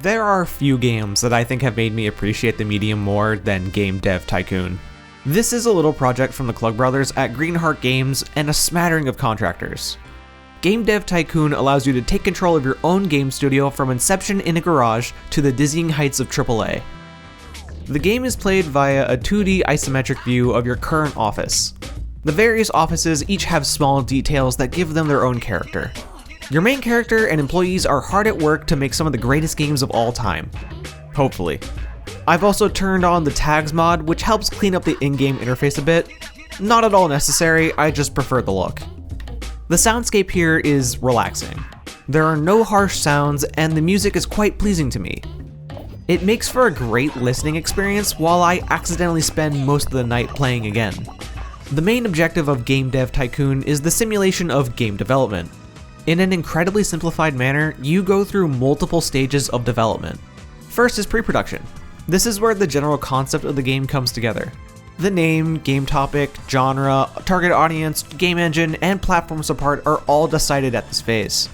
There are few games that I think have made me appreciate the medium more than Game Dev Tycoon. This is a little project from the Klug brothers at Greenheart Games and a smattering of contractors. Game Dev Tycoon allows you to take control of your own game studio from inception in a garage to the dizzying heights of AAA. The game is played via a 2D isometric view of your current office. The various offices each have small details that give them their own character. Your main character and employees are hard at work to make some of the greatest games of all time. Hopefully. I've also turned on the tags mod, which helps clean up the in-game interface a bit. Not at all necessary, I just prefer the look. The soundscape here is relaxing. There are no harsh sounds, and the music is quite pleasing to me. It makes for a great listening experience while I accidentally spend most of the night playing again. The main objective of Game Dev Tycoon is the simulation of game development. In an incredibly simplified manner, you go through multiple stages of development. First is pre-production. This is where the general concept of the game comes together. The name, game topic, genre, target audience, game engine, and platform support are all decided at this phase.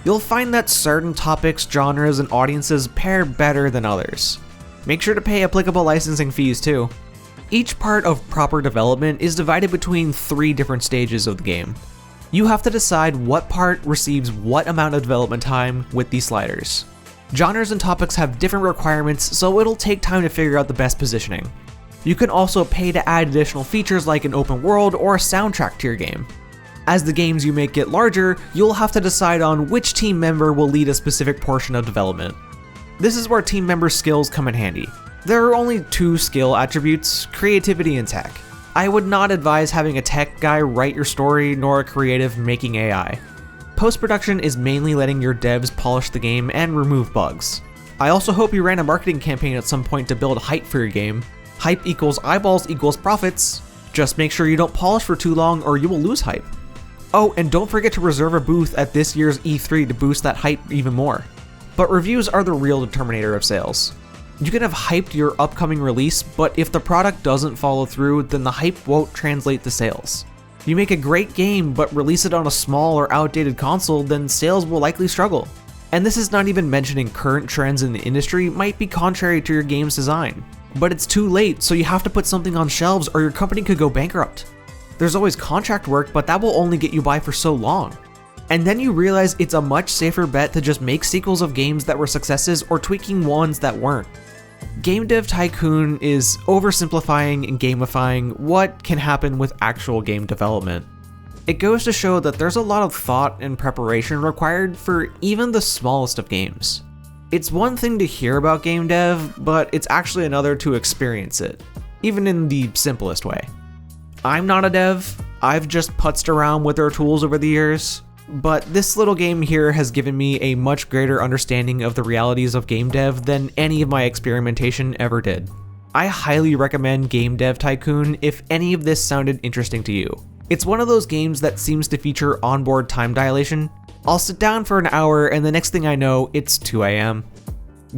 You'll find that certain topics, genres, and audiences pair better than others. Make sure to pay applicable licensing fees too. Each part of proper development is divided between 3 different stages of the game. You have to decide what part receives what amount of development time with these sliders. Genres and topics have different requirements, so it'll take time to figure out the best positioning. You can also pay to add additional features like an open world or a soundtrack to your game. As the games you make get larger, you'll have to decide on which team member will lead a specific portion of development. This is where team member skills come in handy. There are only 2 skill attributes, creativity and tech. I would not advise having a tech guy write your story, nor a creative making AI. Post-production is mainly letting your devs polish the game and remove bugs. I also hope you ran a marketing campaign at some point to build hype for your game. Hype equals eyeballs equals profits. Just make sure you don't polish for too long or you will lose hype. Oh, and don't forget to reserve a booth at this year's E3 to boost that hype even more. But reviews are the real determinator of sales. You can have hyped your upcoming release, but if the product doesn't follow through, then the hype won't translate to sales. You make a great game, but release it on a small or outdated console, then sales will likely struggle. And this is not even mentioning current trends in the industry might be contrary to your game's design. But it's too late, so you have to put something on shelves or your company could go bankrupt. There's always contract work, but that will only get you by for so long. And then you realize it's a much safer bet to just make sequels of games that were successes or tweaking ones that weren't. Game Dev Tycoon is oversimplifying and gamifying what can happen with actual game development. It goes to show that there's a lot of thought and preparation required for even the smallest of games. It's one thing to hear about game dev, but it's actually another to experience it, even in the simplest way. I'm not a dev, I've just putzed around with their tools over the years, but this little game here has given me a much greater understanding of the realities of game dev than any of my experimentation ever did. I highly recommend Game Dev Tycoon if any of this sounded interesting to you. It's one of those games that seems to feature onboard time dilation. I'll sit down for an hour and the next thing I know, it's 2 AM.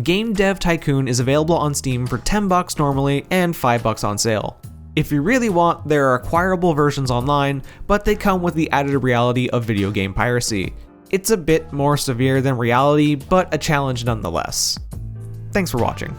Game Dev Tycoon is available on Steam for $10 normally and $5 on sale. If you really want, there are acquirable versions online, but they come with the added reality of video game piracy. It's a bit more severe than reality, but a challenge nonetheless. Thanks for watching.